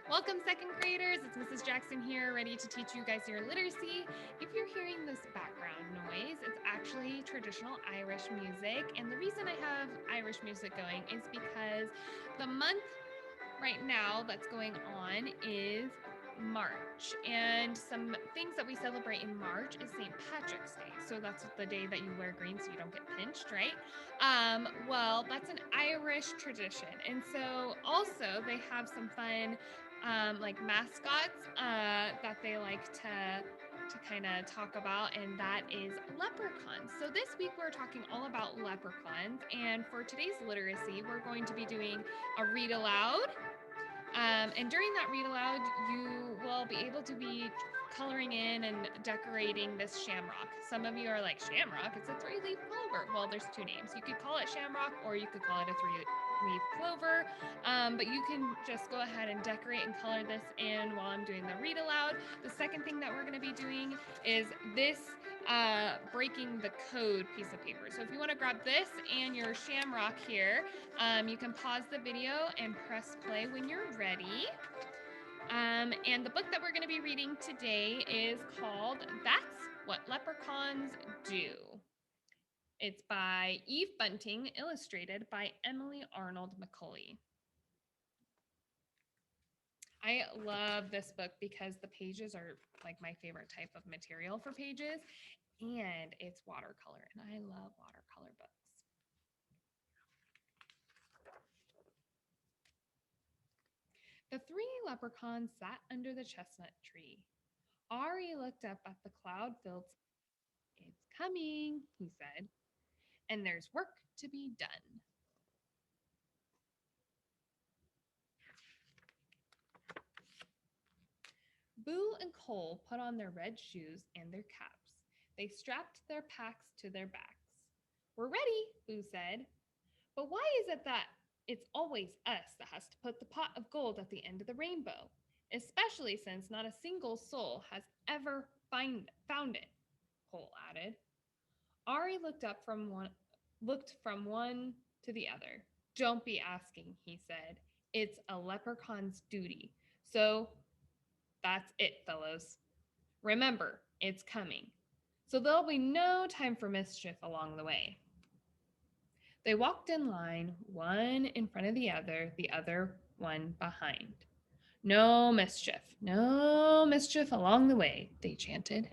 Welcome, second graders. It's Mrs. Jackson here, ready to teach you guys your literacy. If you're hearing this background noise, it's actually traditional Irish music. And the reason I have Irish music going is because the month right now that's going on is March. And some things that we celebrate in March is St. Patrick's Day. So that's the day that you wear green so you don't get pinched, right? Well, that's an Irish tradition. And so also they have some fun like mascots that they like to kind of talk about, and that is leprechauns. So this week we're talking all about leprechauns, and for today's literacy, we're going to be doing a read aloud. And during that read aloud, you will be able to be coloring in and decorating this shamrock. Some of you are like, shamrock? It's a three-leaf clover. Well, there's two names. You could call it shamrock or you could call it a three-leaf clover. But you can just go ahead and decorate and color this in while I'm doing the read aloud. The second thing that we're going to be doing is this breaking the code piece of paper. So if you want to grab this and your shamrock here, you can pause the video and press play when you're ready. And the book that we're going to be reading today is called That's What Leprechauns Do. It's by Eve Bunting, illustrated by Emily Arnold McCulley. I love this book because the pages are like my favorite type of material for pages, and it's watercolor, and I love watercolor books. The three leprechauns sat under the chestnut tree. Ari looked up at the cloud-filled sky. It's coming, he said, and there's work to be done. Boo and Cole put on their red shoes and their caps. They strapped their packs to their backs. We're ready, Boo said. But why is it that it's always us that has to put the pot of gold at the end of the rainbow, especially since not a single soul has ever found it, Cole added. Ari looked from one to the other. Don't be asking, he said. It's a leprechaun's duty. So that's it, fellows. Remember, it's coming. So there'll be no time for mischief along the way. They walked in line, one in front of the other one behind. No mischief along the way, they chanted.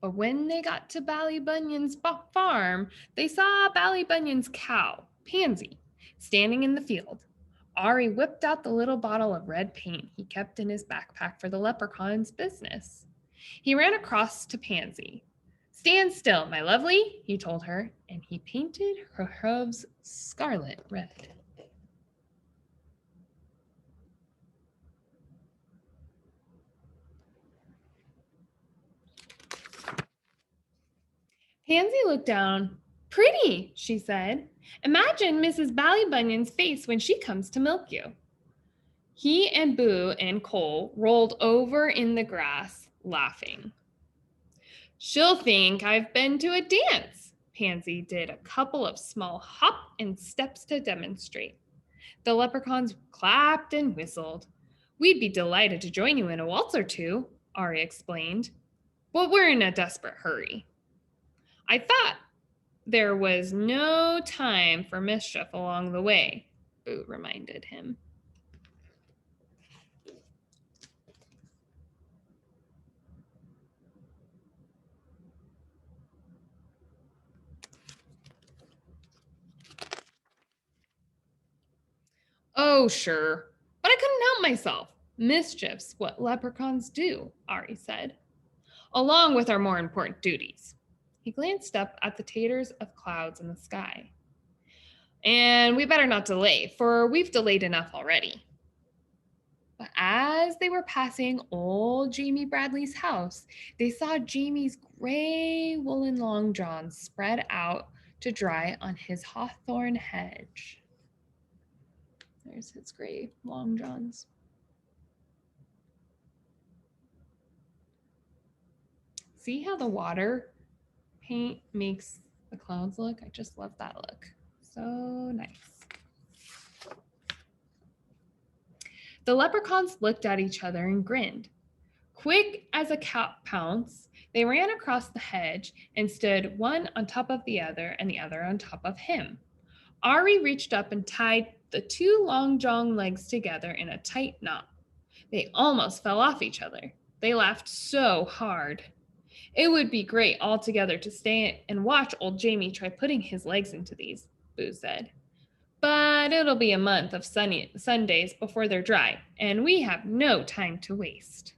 But when they got to Ballybunion's farm, they saw Ballybunion's cow, Pansy, standing in the field. Ari whipped out the little bottle of red paint he kept in his backpack for the leprechaun's business. He ran across to Pansy. Stand still, my lovely, he told her, and he painted her hooves scarlet red. Pansy looked down. Pretty, she said. Imagine Mrs. Ballybunion's face when she comes to milk you. He and Boo and Cole rolled over in the grass, laughing. She'll think I've been to a dance. Pansy did a couple of small hop and steps to demonstrate. The leprechauns clapped and whistled. We'd be delighted to join you in a waltz or two, Ari explained. But we're in a desperate hurry. I thought there was no time for mischief along the way, Boo reminded him. Oh, sure, but I couldn't help myself. Mischief's what leprechauns do, Ari said, along with our more important duties. He glanced up at the taters of clouds in the sky. And we better not delay, for we've delayed enough already. But as they were passing old Jamie Bradley's house, they saw Jamie's gray woolen long johns spread out to dry on his hawthorn hedge. There's his gray long johns. see how the water paint makes the clouds look? I just love that look. So nice. The leprechauns looked at each other and grinned. Quick as a cat pounce, they ran across the hedge and stood one on top of the other and the other on top of him. Ari reached up and tied the two long jong legs together in a tight knot. They almost fell off each other. They laughed so hard. It would be great all together to stay and watch old Jamie try putting his legs into these, Boo said. But it'll be a month of Sundays before they're dry, and we have no time to waste.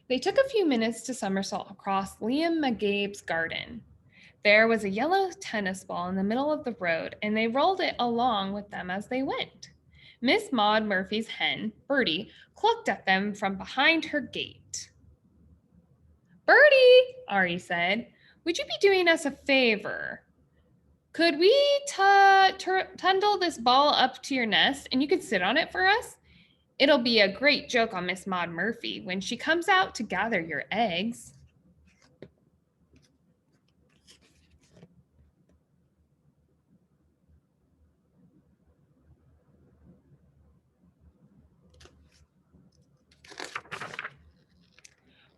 They took a few minutes to somersault across Liam McGabe's garden. There was a yellow tennis ball in the middle of the road, and they rolled it along with them as they went. Miss Maud Murphy's hen, Bertie, clucked at them from behind her gate. Bertie, Ari said, would you be doing us a favor? Could we tundle this ball up to your nest and you could sit on it for us? It'll be a great joke on Miss Maud Murphy when she comes out to gather your eggs.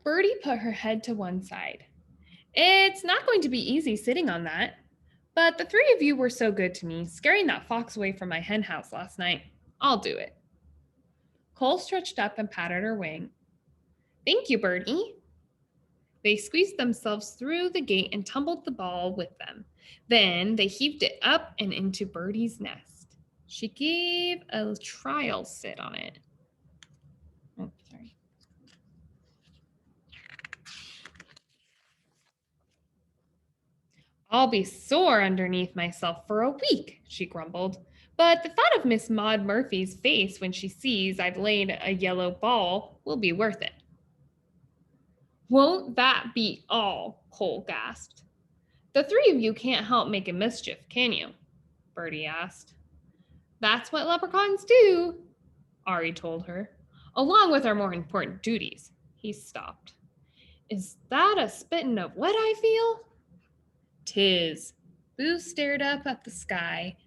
Bertie put her head to one side. It's not going to be easy sitting on that. But the three of you were so good to me, scaring that fox away from my hen house last night. I'll do it. Cole stretched up and patted her wing. Thank you, Bertie. They squeezed themselves through the gate and tumbled the ball with them. Then they heaved it up and into Bertie's nest. She gave a trial sit on it. Oh, sorry. I'll be sore underneath myself for a week, she grumbled. But the thought of Miss Maud Murphy's face when she sees I've laid a yellow ball will be worth it. Won't that be all? Cole gasped. The three of you can't help making mischief, can you? Bertie asked. That's what leprechauns do, Ari told her, along with our more important duties. He stopped. Is that a spittin' of what I feel? 'Tis. Boo stared up at the sky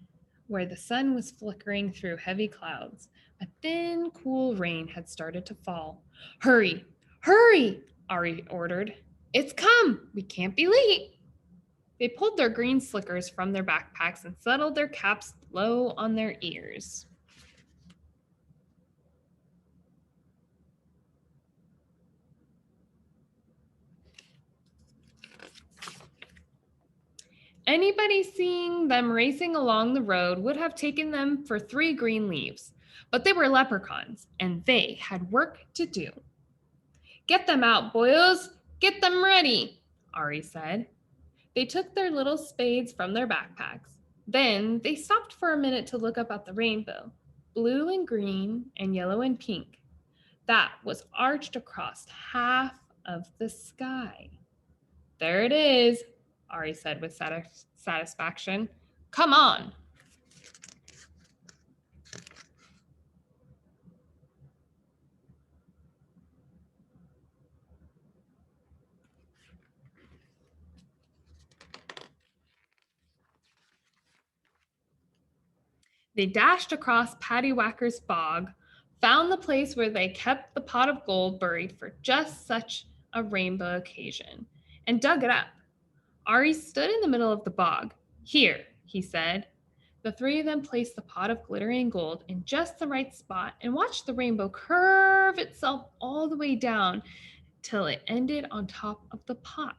where the sun was flickering through heavy clouds. A thin, cool rain had started to fall. Hurry, hurry, Ari ordered. It's come. We can't be late. They pulled their green slickers from their backpacks and settled their caps low on their ears. Anybody seeing them racing along the road would have taken them for 3 green leaves, but they were leprechauns, and they had work to do. Get them out, boyos! Get them ready, Ari said. They took their little spades from their backpacks. Then they stopped for a minute to look up at the rainbow, blue and green and yellow and pink. That was arched across half of the sky. There it is, Ari said with satisfaction. Come on. They dashed across Pattywhacker's bog, found the place where they kept the pot of gold buried for just such a rainbow occasion, and dug it up. Ari stood in the middle of the bog. Here, he said. The three of them placed the pot of glittering gold in just the right spot and watched the rainbow curve itself all the way down till it ended on top of the pot.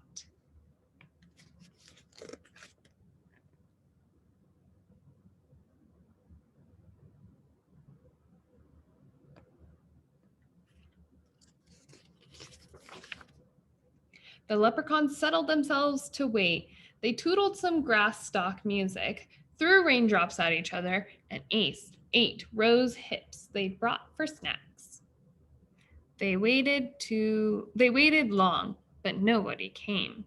The leprechauns settled themselves to wait. They tootled some grass stalk music, threw raindrops at each other, and ate rose hips they brought for snacks. They waited long, but nobody came.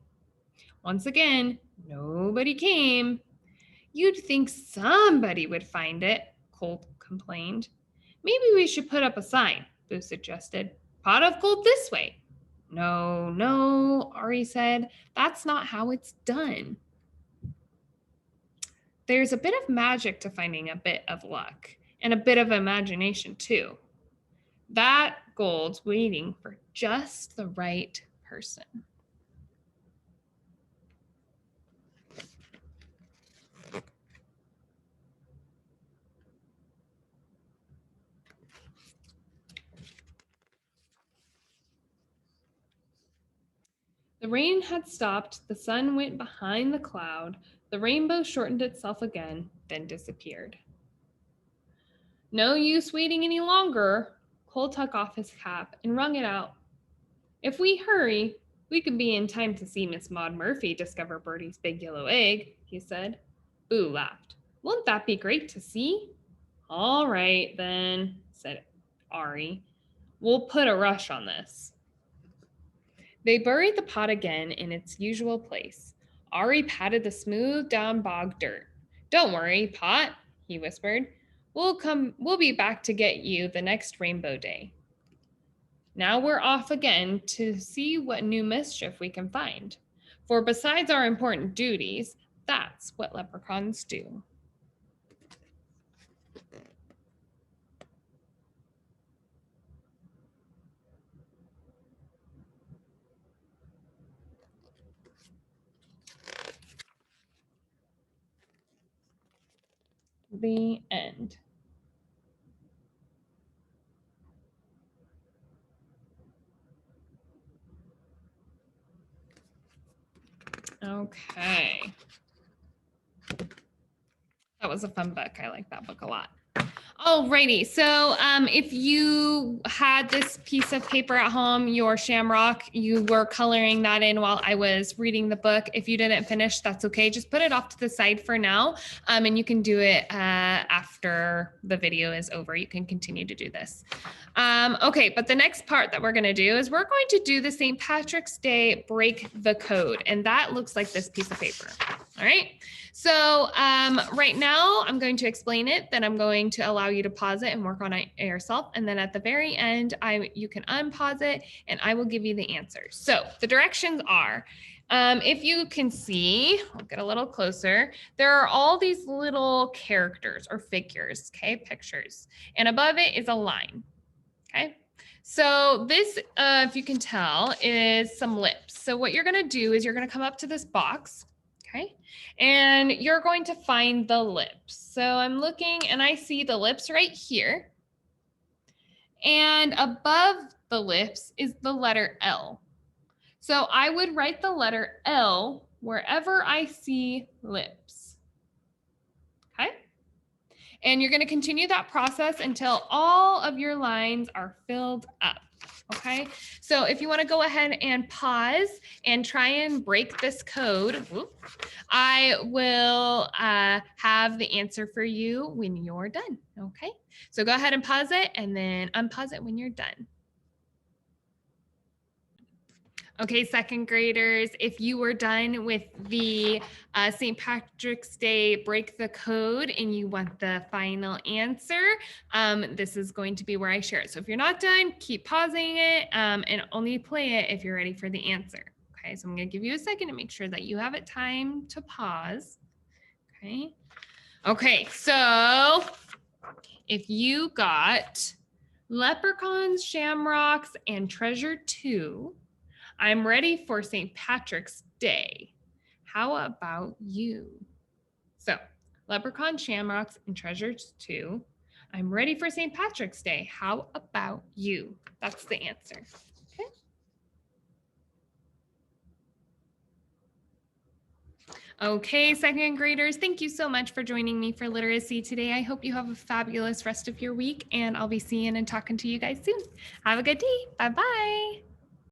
Once again, nobody came. You'd think somebody would find it, Cole complained. Maybe we should put up a sign, Boo suggested. Pot of gold this way. No, no, Ari said. That's not how it's done. There's a bit of magic to finding a bit of luck, and a bit of imagination too. That gold's waiting for just the right person. The rain had stopped, the sun went behind the cloud, the rainbow shortened itself again, then disappeared. No use waiting any longer. Cole took off his cap and wrung it out. If we hurry, we could be in time to see Miss Maud Murphy discover Bertie's big yellow egg, he said. Boo laughed. Won't that be great to see? All right, then, said Ari. We'll put a rush on this. They buried the pot again in its usual place. Ari patted the smooth down bog dirt. Don't worry, Pot, he whispered. We'll be back to get you the next rainbow day. Now we're off again to see what new mischief we can find. For besides our important duties, that's what leprechauns do. The end. Okay. That was a fun book. I like that book a lot. Alrighty, so if you had this piece of paper at home, your shamrock, you were coloring that in while I was reading the book. If you didn't finish, that's okay. Just put it off to the side for now, and you can do it after the video is over. You can continue to do this. Okay, but the next part that we're going to do is we're going to do the St. Patrick's Day Break the Code, and that looks like this piece of paper. All right, so right now I'm going to explain it, then I'm going to allow you to pause it and work on it yourself. And then at the very end, you can unpause it and I will give you the answers. So the directions are, if you can see, I'll get a little closer, there are all these little characters or figures, okay, pictures. And above it is a line, okay? So this, if you can tell, is some lips. So what you're gonna do is you're gonna come up to this box, okay? And you're going to find the lips. So I'm looking and I see the lips right here. And above the lips is the letter L. So I would write the letter L wherever I see lips. Okay? And you're going to continue that process until all of your lines are filled up. Okay, so if you want to go ahead and pause and try and break this code, I will have the answer for you when you're done. Okay, so go ahead and pause it and then unpause it when you're done. Okay, second graders, if you were done with the St. Patrick's Day Break the Code and you want the final answer, this is going to be where I share it. So if you're not done, keep pausing it and only play it if you're ready for the answer. Okay, so I'm gonna give you a second to make sure that you have it time to pause. Okay, okay, so if you got leprechauns, shamrocks, and treasure 2, I'm ready for St. Patrick's Day. How about you? So, leprechaun, shamrocks, and treasures 2. I'm ready for St. Patrick's Day. How about you? That's the answer. Okay. Okay, second graders, thank you so much for joining me for literacy today. I hope you have a fabulous rest of your week, and I'll be seeing and talking to you guys soon. Have a good day. Bye-bye.